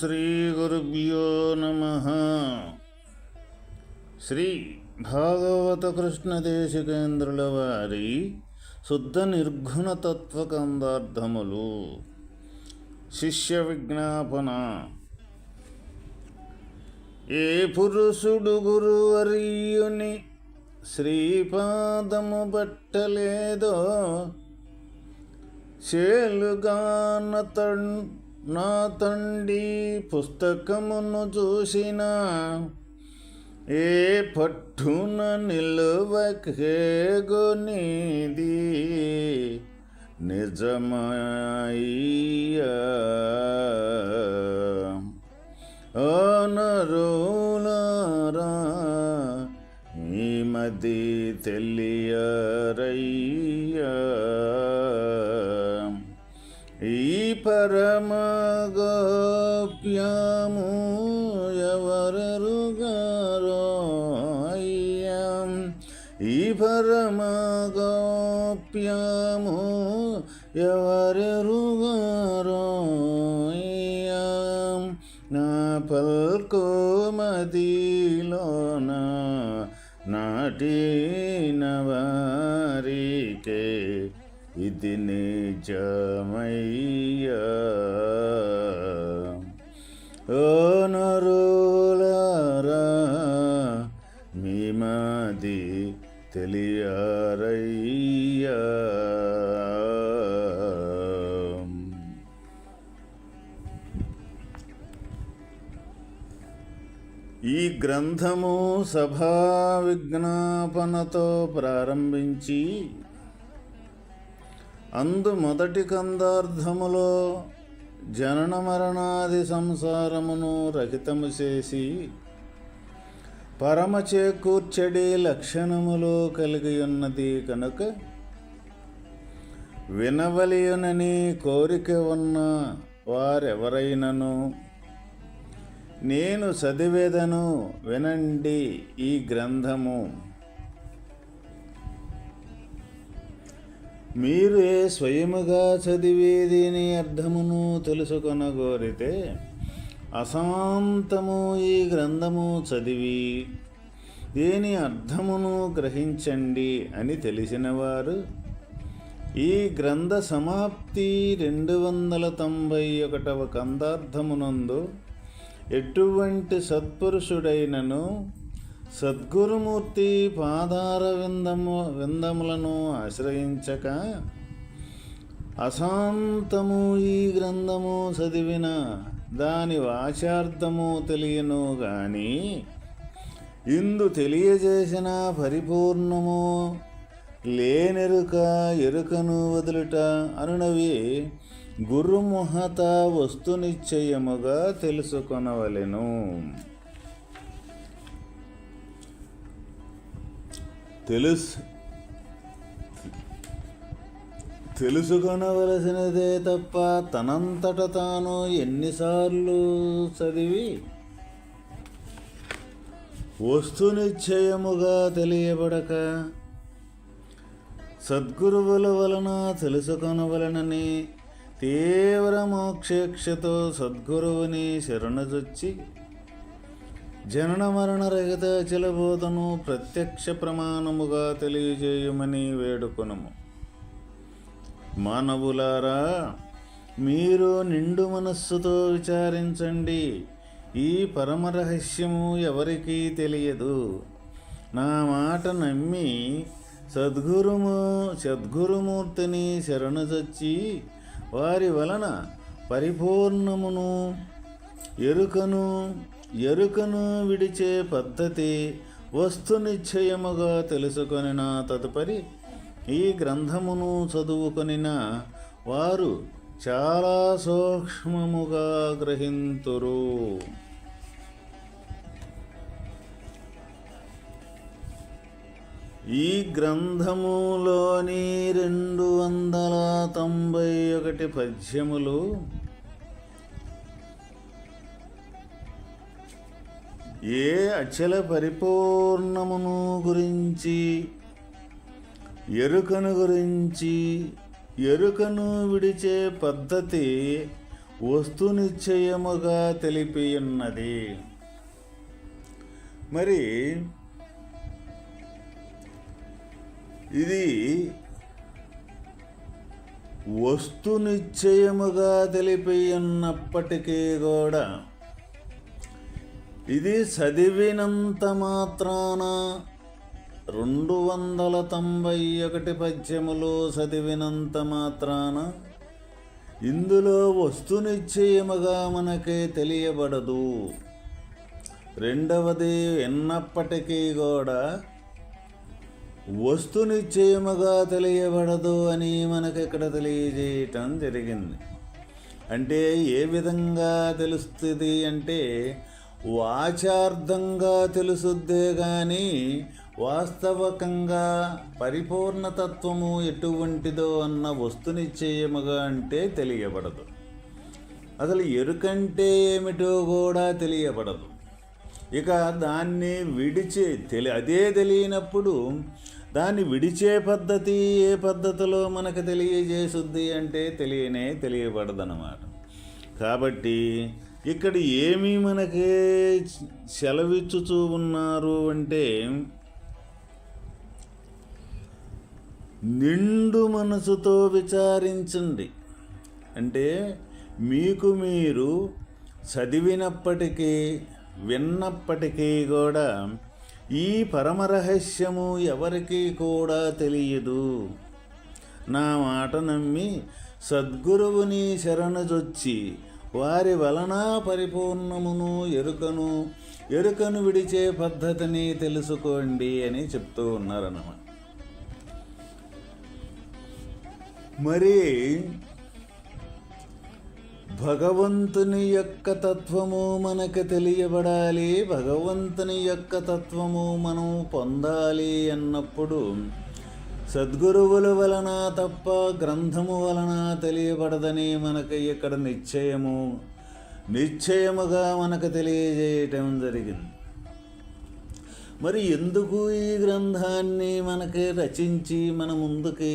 శ్రీ గురుభ్యో నమః. శ్రీ భాగవత కృష్ణ దేశికేంద్రుల వారి శుద్ధ నిర్గుణ తత్వకందార్థములు. శిష్య విజ్ఞాపన. ఏ పురుషుడు గురువర్యుని శ్రీపాదము పట్టలేదో నా తండి పుస్తకమును చూసిన ఏ పట్టున నిలువకేగొనిది నిజమయ్యా. నరులారా ఈ మది తెలియరయ్యా. ఈ పరమగోప్యము ఎవరెరుగారో అయ్యా. ఈ పరమగోప్యము ఎవరెరుగారో అయ్యా. నా పల్కో మదిలోన నాటిన వారికే ఇది నిజమయ్యా. ఓ నరులారా మీ మది తెలియరయ్యా. ఈ గ్రంథము సభా విజ్ఞాపనతో ప్రారంభించి అందు మొదటి కందార్థములో జనన మరణాది సంసారమును రహితము చేసి పరమ చేకూర్చడి లక్షణములు కలిగి ఉన్నది కనుక వినవలయునని కోరిక ఉన్న వారెవరైనను నేను చదివేదను వినండి. ఈ గ్రంథము మీరు స్వయముగా చదివి దీని అర్థమును తెలుసుకొనగోరితే అశాంతము ఈ గ్రంథము చదివి దీని అర్థమును గ్రహించండి అని తెలిసినవారు ఈ గ్రంథ సమాప్తి 291వ కందార్థమునందు ఎటువంటి సత్పురుషుడైనను సద్గురుమూర్తి పాదార విందములను ఆశ్రయించక అశాంతము ఈ గ్రంథము చదివిన దాని వాచార్థము తెలియను గాని ఇందు తెలియజేసిన పరిపూర్ణము లేనెరుక ఎరుకను వదులుట అనునవి గురుముహత వస్తునిశ్చయముగా తెలుసుకొనవలెను. తెలుసుకొనవలసినదే తప్ప తనంతట తాను ఎన్నిసార్లు చదివి వస్తునిశ్చయముగా తెలియబడక సద్గురువుల వలన తెలుసుకొనవలనని తీవ్ర మోక్షేక్షతో సద్గురువుని శరణుజొచ్చి జనన మరణ రహిత అచలబోధను ప్రత్యక్ష ప్రమాణముగా తెలియజేయమని వేడుకొనుము. మానవులారా, మీరు నిండు మనస్సుతో విచారించండి. ఈ పరమరహస్యము ఎవరికీ తెలియదు. నా మాట నమ్మి సద్గురుమూర్తిని శరణుజొచ్చి వారి వలన పరిపూర్ణమును ఎరుకను విడిచే పద్ధతి వస్తునిశ్చయముగా తెలుసుకొనిన తదుపరి ఈ గ్రంథమును చదువుకొనిన వారు చాలా సూక్ష్మముగా గ్రహింతురు. ఈ గ్రంథములోని 291 పద్యములు ఏ అచల పరిపూర్ణమును గురించి ఎరుకను విడిచే పద్ధతి వస్తునిశ్చయముగా తెలిపియున్నది. మరి ఇది వస్తునిశ్చయముగా తెలిపియున్నప్పటికీ కూడా ఇది చదివినంత మాత్రాన 291 పద్యములు చదివినంత మాత్రాన ఇందులో వస్తునిశ్చయముగా మనకే తెలియబడదు. రెండవది విన్నప్పటికీ కూడా వస్తునిశ్చయముగా తెలియబడదు అని మనకి ఇక్కడ తెలియజేయటం జరిగింది. అంటే ఏ విధంగా తెలుస్తుంది అంటే వాచార్థంగా తెలుసుద్దే కానీ వాస్తవకంగా పరిపూర్ణతత్వము ఎటువంటిదో అన్న వస్తునిశ్చయముగా అంటే తెలియబడదు. అసలు ఎరుకంటే ఏమిటో కూడా తెలియబడదు. ఇక దాన్ని అదే తెలియనప్పుడు దాన్ని విడిచే పద్ధతి ఏ పద్ధతిలో మనకు తెలియజేసుద్ది అంటే తెలియబడదన్నమాట. కాబట్టి ఇక్కడ ఏమీ మనకి సెలవిచ్చుచూ ఉన్నారు అంటే నిండు మనసుతో విచారించండి. అంటే మీకు మీరు చదివినప్పటికీ విన్నప్పటికీ కూడా ఈ పరమరహస్యము ఎవరికీ కూడా తెలియదు. నా మాట నమ్మి సద్గురువుని శరణుజొచ్చి వారి వలన పరిపూర్ణమును ఎరుకను విడిచే పద్ధతిని తెలుసుకోండి అని చెప్తూ ఉన్నారన్నమాట. మరి భగవంతుని యొక్క తత్వము మనకు తెలియబడాలి, భగవంతుని యొక్క తత్వము మనం పొందాలి అన్నప్పుడు సద్గురువుల వలన తప్ప గ్రంథము వలన తెలియబడదని మనకు ఇక్కడ నిశ్చయముగా మనకు తెలియజేయటం జరిగింది. మరి ఎందుకు ఈ గ్రంథాన్ని మనకి రచించి మన ముందుకి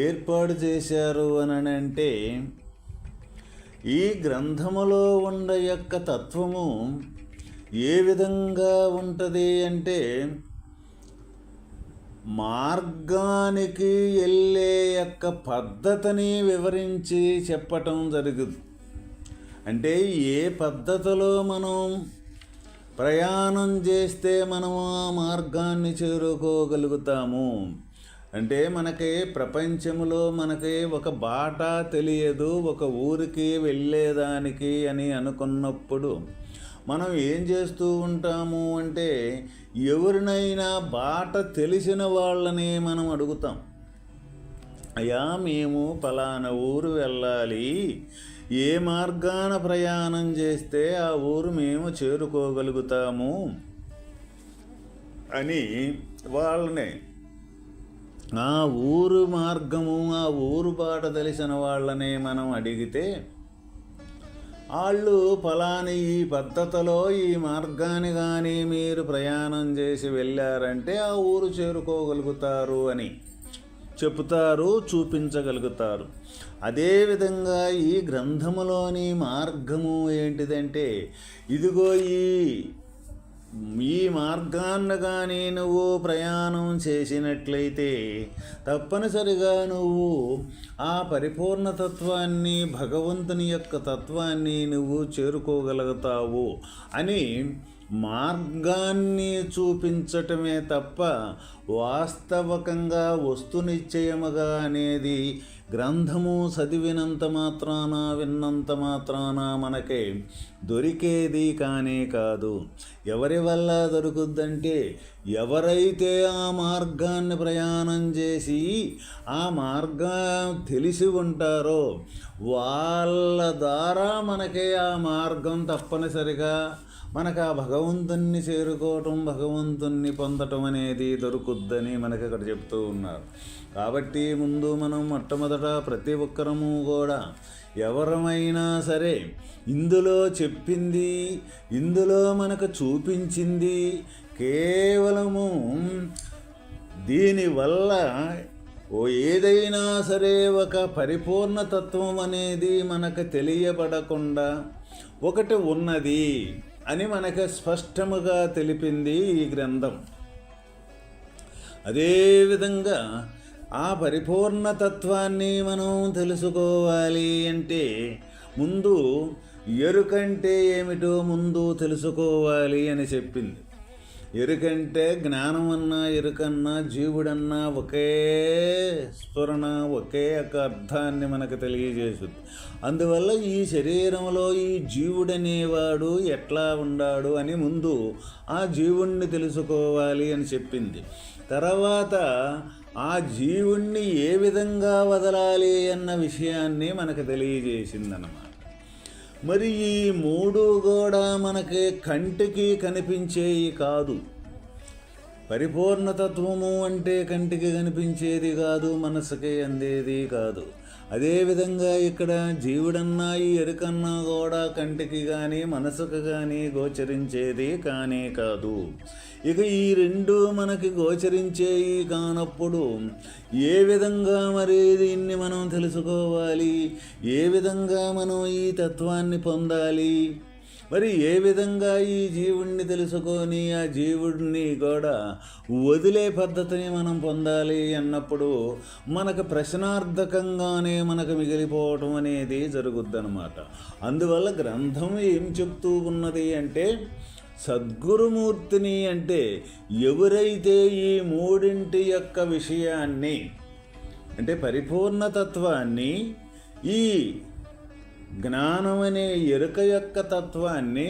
ఏర్పాటు చేశారు అని అంటే ఈ గ్రంథములో ఉండ యొక్క తత్వము ఏ విధంగా ఉంటుంది అంటే మార్గానికి వెళ్ళే యొక్క పద్ధతిని వివరించి చెప్పటం జరుగుతుంది. అంటే ఏ పద్ధతిలో మనం ప్రయాణం చేస్తే మనము ఆ మార్గాన్ని చేరుకోగలుగుతాము. అంటే మనకి ప్రపంచంలో మనకి ఒక బాట తెలియదు, ఒక ఊరికి వెళ్ళేదానికి అని అనుకున్నప్పుడు మనం ఏం చేస్తూ ఉంటాము అంటే ఎవరినైనా బాట తెలిసిన వాళ్ళని మనం అడుగుతాం. అయ్యా మేము పలానా ఊరు వెళ్ళాలి, ఏ మార్గాన ప్రయాణం చేస్తే ఆ ఊరు మేము చేరుకోగలుగుతాము అని వాళ్ళని ఆ ఊరు మార్గము ఆ ఊరు బాట తెలిసిన వాళ్ళని మనం అడిగితే వాళ్ళు ఫలాని ఈ పద్ధతిలో ఈ మార్గాన్ని కానీ మీరు ప్రయాణం చేసి వెళ్ళారంటే ఆ ఊరు చేరుకోగలుగుతారు అని చెప్తారు, చూపించగలుగుతారు. అదేవిధంగా ఈ గ్రంథములోని మార్గము ఏంటిదంటే ఇదిగో ఈ మార్గాన్ని కానీ నువ్వు ప్రయాణం చేసినట్లయితే తప్పనిసరిగా నువ్వు ఆ పరిపూర్ణతత్వాన్ని భగవంతుని యొక్క తత్వాన్ని నువ్వు చేరుకోగలుగుతావు అని మార్గాన్ని చూపించటమే తప్ప వాస్తవకంగా వస్తునిశ్చయముగా అనేది గ్రంథము చదివినంత మాత్రాన విన్నంత మాత్రాన మనకే దొరికేది కానే కాదు. ఎవరి వల్ల దొరుకుద్దంటే ఎవరైతే ఆ మార్గాన్ని ప్రయాణం చేసి ఆ మార్గం తెలిసి ఉంటారో వాళ్ళ ద్వారా మనకే ఆ మార్గం తప్పనిసరిగా మనకు ఆ భగవంతుణ్ణి చేరుకోవటం, భగవంతుణ్ణి పొందటం అనేది దొరుకుద్దని మనకి ఇక్కడ చెప్తూ ఉన్నారు. కాబట్టి ముందు మనం మొట్టమొదట ప్రతి ఒక్కరము కూడా ఎవరమైనా సరే ఇందులో చెప్పింది, ఇందులో మనకు చూపించింది కేవలము దీనివల్ల ఏదైనా సరే ఒక పరిపూర్ణతత్వం అనేది మనకు తెలియబడకుండా ఒకటి ఉన్నది అని మనకు స్పష్టముగా తెలిపింది ఈ గ్రంథం. అదేవిధంగా ఆ పరిపూర్ణతత్వాన్ని మనం తెలుసుకోవాలి అంటే ముందు ఎరుకంటే ఏమిటో ముందు తెలుసుకోవాలి అని చెప్పింది. ఎరుకంటే జ్ఞానం అన్నా ఎరుకన్నా జీవుడన్నా ఒకే స్ఫురణ, ఒకే ఒక అర్థాన్ని మనకు తెలియజేస్తుంది. అందువల్ల ఈ శరీరంలో ఈ జీవుడనేవాడు ఎట్లా ఉన్నాడు అని ముందు ఆ జీవుణ్ణి తెలుసుకోవాలి అని చెప్పింది. తర్వాత ఆ జీవుణ్ణి ఏ విధంగా వదలాలి అన్న విషయాన్ని మనకు తెలియజేసిందన్నమాట. మరి ఈ మూడు కూడా మనకి కంటికి కనిపించేవి కాదు. పరిపూర్ణతత్వము అంటే కంటికి కనిపించేది కాదు, మనసుకి అందేది కాదు. అదేవిధంగా ఇక్కడ జీవుడన్నా ఈ ఎరుకన్నా కూడా కంటికి కానీ మనసుకు కానీ గోచరించేది కానే కాదు. ఇక ఈ రెండు మనకి గోచరించేవి కానప్పుడు ఏ విధంగా మరి దీన్ని మనం తెలుసుకోవాలి, ఏ విధంగా మనం ఈ తత్వాన్ని పొందాలి, మరి ఏ విధంగా ఈ జీవుణ్ణి తెలుసుకొని ఆ జీవుడిని కూడా వదిలే పద్ధతిని మనం పొందాలి అన్నప్పుడు మనకు ప్రశ్నార్థకంగానే మనకు మిగిలిపోవటం అనేది జరుగుద్దన్నమాట. అందువల్ల గ్రంథం ఏం చెప్తూ ఉన్నది అంటే సద్గురుమూర్తిని అంటే ఎవరైతే ఈ మూడింటి యొక్క విషయాన్ని అంటే పరిపూర్ణతత్వాన్ని, ఈ జ్ఞానం అనే ఎరుక యొక్క తత్వాన్ని,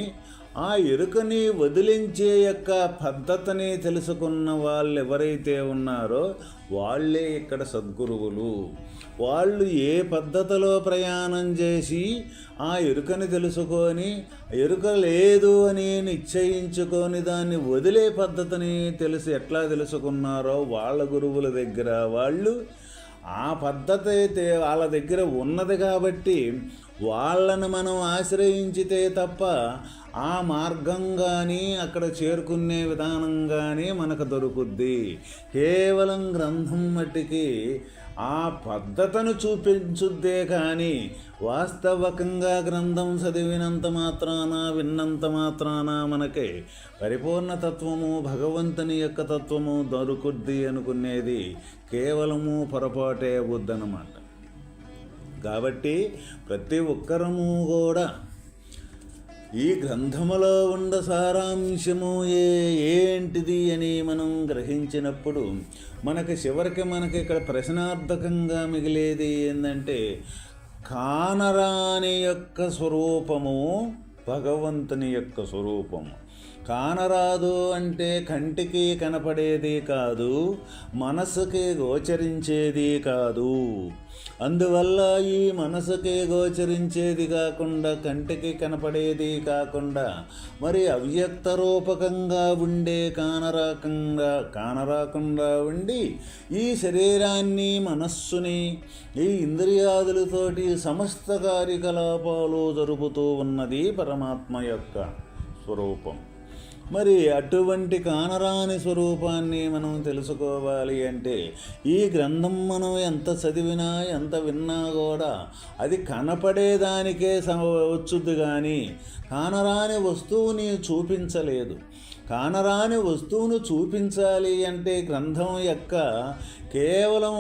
ఆ ఎరుకని వదిలించే యొక్క పద్ధతిని తెలుసుకున్న వాళ్ళు ఎవరైతే ఉన్నారో వాళ్ళే ఇక్కడ సద్గురువులు. వాళ్ళు ఏ పద్ధతిలో ప్రయాణం చేసి ఆ ఎరుకని తెలుసుకొని ఎరుక లేదు అని నిశ్చయించుకొని దాన్ని వదిలే పద్ధతిని ఎట్లా తెలుసుకున్నారో వాళ్ళ గురువుల దగ్గర వాళ్ళు ఆ పద్ధతి అయితే వాళ్ళ దగ్గర ఉన్నది కాబట్టి వాళ్ళను మనం ఆశ్రయించితే తప్ప ఆ మార్గం కానీ అక్కడ చేరుకునే విధానం కానీ మనకు దొరుకుద్ది. కేవలం గ్రంథం మట్టికి ఆ పద్ధతిని చూపించుద్దే కానీ వాస్తవకంగా గ్రంథం చదివినంత మాత్రాన విన్నంత మాత్రాన మనకి పరిపూర్ణతత్వము, భగవంతుని యొక్క తత్వము దొరుకుద్ది అనుకునేది కేవలము పొరపాటే అవుద్దన్నమాట. కాబట్టి ప్రతి ఒక్కరము కూడా ఈ గ్రంథములో ఉన్న సారాంశము ఏంటిది అని మనం గ్రహించినప్పుడు మనకి చివరికి ఇక్కడ ప్రశ్నార్థకంగా మిగిలేది ఏంటంటే కానరాని యొక్క స్వరూపము భగవంతుని యొక్క స్వరూపము. కానరాదు అంటే కంటికి కనపడేది కాదు, మనసుకి గోచరించేది కాదు. అందువల్ల ఈ మనసుకి గోచరించేది కాకుండా, కంటికి కనపడేది కాకుండా మరి అవ్యక్త రూపకంగా ఉండే కానరాకుండా ఉండి ఈ శరీరాన్ని, మనస్సుని, ఈ ఇంద్రియాదులతోటి సమస్త కార్యకలాపాలు జరుపుతూ ఉన్నది పరమాత్మ యొక్క స్వరూపం. మరి అటువంటి కానరాని స్వరూపాన్ని మనం తెలుసుకోవాలి అంటే ఈ గ్రంథం మనం ఎంత చదివినా ఎంత విన్నా కూడా అది కనపడేదానికే వచ్చుద్ది కానీ కానరాని వస్తువుని చూపించలేదు. కానరాని వస్తువును చూపించాలి అంటే గ్రంథం యొక్క కేవలం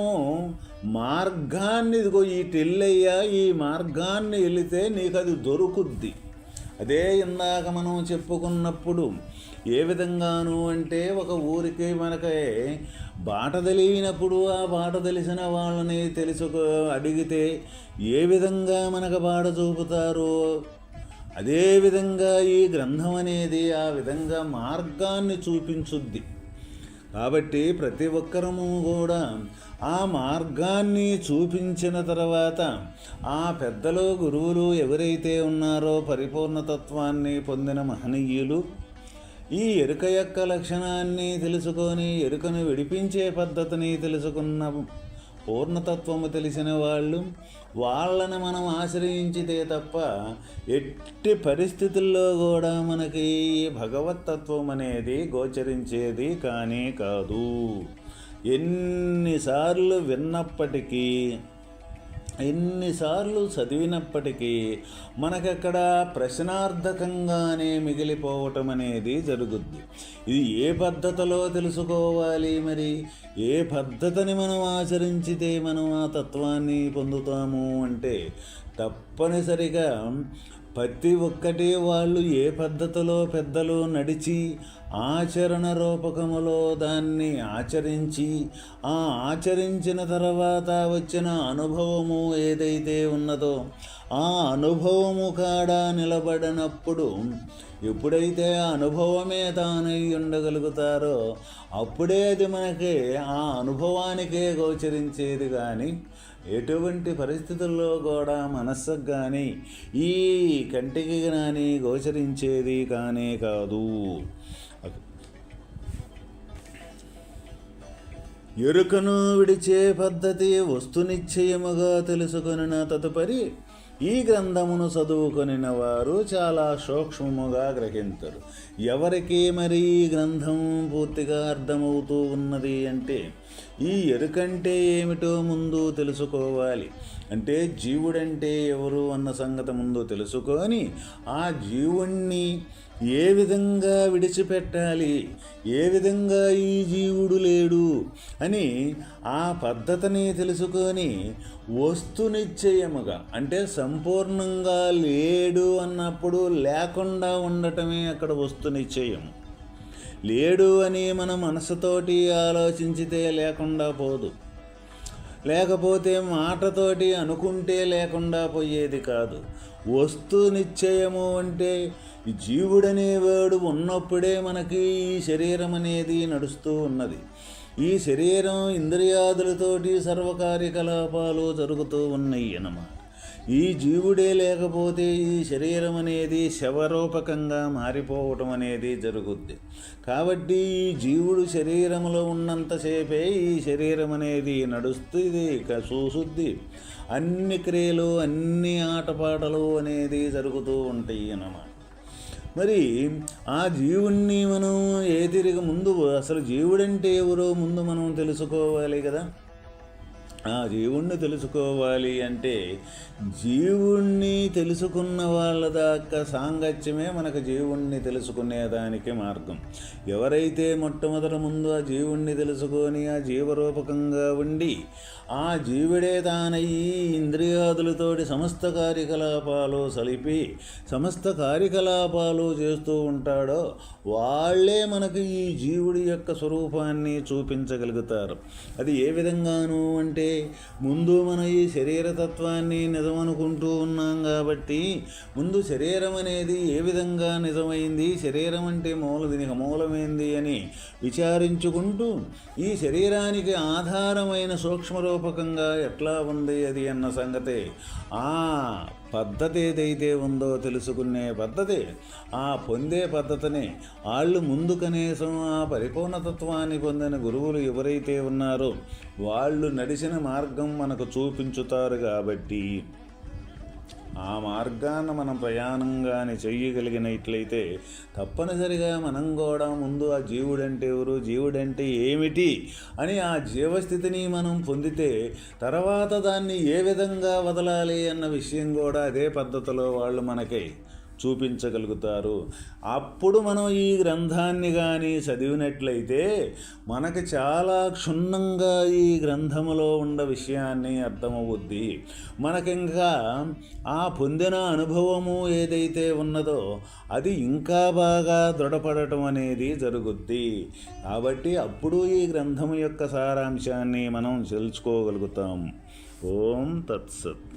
మార్గాన్ని, ఇదిగో ఈ టెల్లయ్యా ఈ మార్గాన్ని వెళితే నీకు అది దొరుకుద్ది. అదే ఇందాక మనం చెప్పుకున్నప్పుడు ఏ విధంగాను అంటే ఒక ఊరికి మనకి బాట తెలియనప్పుడు ఆ బాట తెలిసిన వాళ్ళని అడిగితే ఏ విధంగా మనకు బాట చూపుతారో అదేవిధంగా ఈ గ్రంథం అనేది ఆ విధంగా మార్గాన్ని చూపించుద్ది. కాబట్టి ప్రతి ఒక్కరము కూడా ఆ మార్గాన్ని చూపించిన తర్వాత ఆ పెద్దలు, గురువులు ఎవరైతే ఉన్నారో పరిపూర్ణతత్వాన్ని పొందిన మహనీయులు ఈ ఎరుక యొక్క లక్షణాన్ని తెలుసుకొని ఎరుకను విడిపించే పద్ధతిని తెలుసుకున్న పూర్ణతత్వము తెలిసిన వాళ్ళని మనం ఆశ్రయించితే తప్ప ఎట్టి పరిస్థితుల్లో కూడా మనకి భగవతత్వం అనేది గోచరించేది కానీ కాదు. ఎన్నిసార్లు విన్నప్పటికీ, ఎన్నిసార్లు చదివినప్పటికీ మనకక్కడ ప్రశ్నార్థకంగానే మిగిలిపోవటం అనేది జరుగుద్ది. ఇది ఏ పద్ధతిలో తెలుసుకోవాలి? మరి ఏ పద్ధతిని మనం ఆచరించితే మనం ఆ తత్వాన్ని పొందుతాము అంటే తప్పనిసరిగా ప్రతి ఒక్కటి వాళ్ళు ఏ పద్ధతిలో పెద్దలు నడిచి ఆచరణ రూపకములో దాన్ని ఆచరించి, ఆ ఆచరించిన తర్వాత వచ్చిన అనుభవము ఏదైతే ఉన్నదో ఆ అనుభవము కాడ నిలబడినప్పుడు, ఎప్పుడైతే ఆ అనుభవమే తానై ఉండగలుగుతారో అప్పుడే అది మనకి ఆ అనుభవానికే గోచరించేది. కానీ ఎటువంటి పరిస్థితుల్లో కూడా మనస్సుకు కానీ ఈ కంటికి కానీ గోచరించేది కానే కాదు. ఎరుకను విడిచే పద్ధతి వస్తునిశ్చయముగా తెలుసుకొనిన తదుపరి ఈ గ్రంథమును చదువుకొనిన వారు చాలా సూక్ష్మముగా గ్రహించరు. ఎవరికి మరి ఈ గ్రంథం పూర్తిగా అర్థమవుతూ ఉన్నది అంటే ఈ ఎరుకంటే ఏమిటో ముందు తెలుసుకోవాలి. అంటే జీవుడంటే ఎవరు అన్న సంగతి ముందు తెలుసుకొని ఆ జీవుణ్ణి ఏ విధంగా విడిచిపెట్టాలి, ఏ విధంగా ఈ జీవుడు లేడు అని ఆ పద్ధతిని తెలుసుకొని వస్తునిశ్చయముగా, అంటే సంపూర్ణంగా లేడు అన్నప్పుడు లేకుండా ఉండటమే అక్కడ వస్తునిశ్చయం. లేడు అని మన మనసుతోటి ఆలోచించితే లేకుండా పోదు, లేకపోతే మాటతోటి అనుకుంటే లేకుండా పోయేది కాదు. వస్తు నిశ్చయము అంటే జీవుడనేవాడు ఉన్నప్పుడే మనకి ఈ శరీరం అనేది నడుస్తూ ఉన్నది. ఈ శరీరం ఇంద్రియాదులతోటి సర్వకార్యకలాపాలు జరుగుతూ ఉన్నాయి అన్నమాట. ఈ జీవుడే లేకపోతే ఈ శరీరం అనేది శవరూపకంగా మారిపోవటం అనేది జరుగుద్ది. కాబట్టి ఈ జీవుడు శరీరంలో ఉన్నంతసేపే ఈ శరీరం అనేది నడుస్తుంది, చూసుద్ది, అన్ని క్రియలు, అన్ని ఆటపాటలు అనేది జరుగుతూ ఉంటాయి అన్నమాట. మరి ఆ జీవుణ్ణి మనం తిరిగి ముందు అసలు జీవుడంటే ఎవరో ముందు మనం తెలుసుకోవాలి కదా. ఆ జీవుణ్ణి తెలుసుకోవాలి అంటే జీవుణ్ణి తెలుసుకున్న వాళ్ళ దాకా సాంగత్యమే మనకు జీవుణ్ణి తెలుసుకునేదానికి మార్గం. ఎవరైతే మొట్టమొదట ముందు ఆ జీవుణ్ణి తెలుసుకొని ఆ జీవరూపకంగా ఉండి ఆ జీవుడే తానయ్యి ఇంద్రియాదులతోటి సమస్త కార్యకలాపాలు సలిపి సమస్త కార్యకలాపాలు చేస్తూ ఉంటాడో వాళ్ళే మనకు ఈ జీవుడి యొక్క స్వరూపాన్ని చూపించగలుగుతారు. అది ఏ విధంగాను అంటే ముందు మన ఈ శరీరతత్వాన్ని నిజమనుకుంటూ ఉన్నాం కాబట్టి ముందు శరీరం అనేది ఏ విధంగా నిజమైంది, శరీరం అంటే దీనికి మూలమైంది అని విచారించుకుంటూ ఈ శరీరానికి ఆధారమైన సూక్ష్మరూపకంగా ఎట్లా ఉంది అది అన్న సంగతి ఆ పద్ధతి ఏదైతే ఉందో తెలుసుకునే పద్ధతి, ఆ పొందే పద్ధతిని వాళ్ళు ముందు కనీసం ఆ పరిపూర్ణతత్వాన్ని పొందిన గురువులు ఎవరైతే ఉన్నారో వాళ్ళు నడిచిన మార్గం మనకు చూపించుతారు. కాబట్టి ఆ మార్గాన్ని మనం ప్రయాణంగానే చెయ్యగలిగినట్లయితే తప్పనిసరిగా మనం కూడా ముందు ఆ జీవుడంటే ఎవరు, జీవుడంటే ఏమిటి అని ఆ జీవస్థితిని మనం పొందితే తర్వాత దాన్ని ఏ విధంగా వదలాలి అన్న విషయం కూడా అదే పద్ధతిలో వాళ్ళు మనకి చూపించగలుగుతారు. అప్పుడు మనం ఈ గ్రంథాన్ని కానీ చదివినట్లయితే మనకి చాలా క్షుణ్ణంగా ఈ గ్రంథములో ఉన్న విషయాన్ని అర్థమవుద్ది. మనకింకా ఆ పొందిన అనుభవము ఏదైతే ఉన్నదో అది ఇంకా బాగా దృఢపడటం అనేది జరుగుద్ది. కాబట్టి అప్పుడు ఈ గ్రంథము యొక్క సారాంశాన్ని మనం తెలుసుకోగలుగుతాం. ఓం తత్సత్.